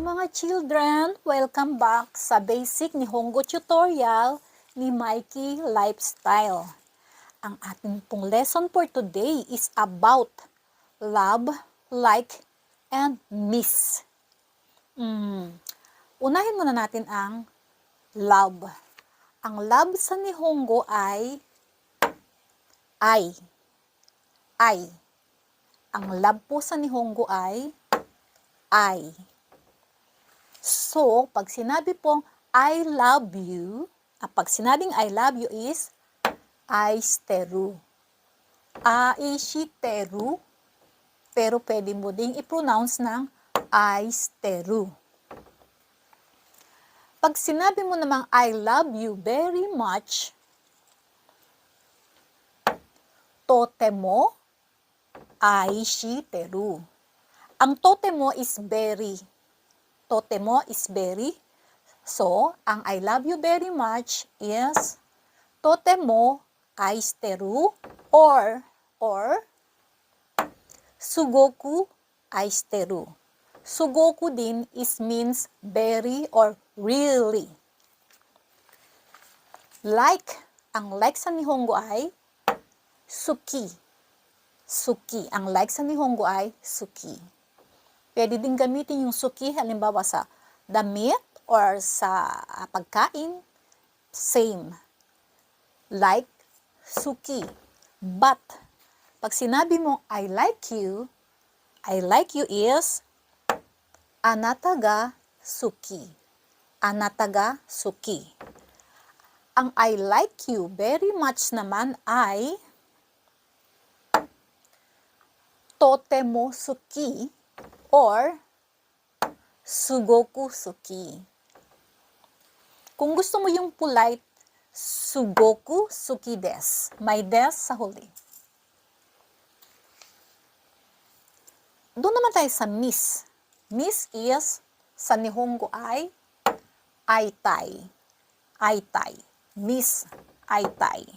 mga children! Welcome back sa basic Nihongo tutorial ni Maiki Lifestyle. Ang ating pong lesson for today is about love, like, and miss. Unahin muna natin ang love. Ang love sa Nihongo ay ai. Ang love po sa Nihongo ay I. So, pag sinabi pong I love you, pag sinabing I love you is aishiteru. Aishiteru, pero pwede mo ding i-pronounce ng aishiteru. Pag sinabi mo namang I love you very much, totemo aishiteru. Ang totemo is very. Totemo is very. So, ang I love you very much is totemo aishiteru or sugoku aishiteru. Sugoku din is means very or really. Like, ang like sa Nihongo ay suki. Suki. Ang like sa Nihongo ay suki. Pwede din gamitin yung suki, halimbawa sa damit or sa pagkain, same. Like, suki. But, pag sinabi mo, I like you is, anata ga suki. Anata ga suki. Ang I like you very much naman ay, totemo suki or sugoku suki. Kung gusto mo yung polite, sugoku suki desu. May des sa huli. Doon naman tayo sa miss. Miss is, sa Nihongo ay aitai. Aitai. Miss aitai.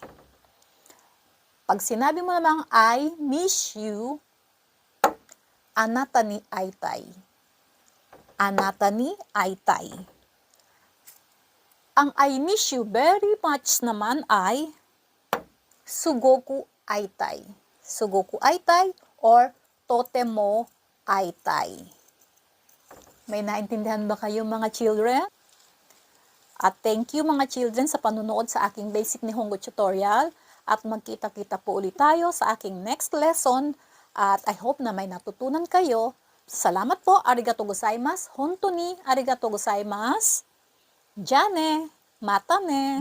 Pag sinabi mo namang I miss you, anata ni aitai. Anata ni aitai. Ang I miss you very much naman ay sugoku aitai. Sugoku aitai or totemo aitai. May naintindihan ba kayo mga children? At thank you mga children sa panunood sa aking basic Nihongo tutorial. At magkita-kita po ulit tayo sa aking next lesson. At I hope na may natutunan kayo. Salamat po. Arigatou gozaimasu. Hontou ni arigatou gozaimasu. Jane. Mata ne.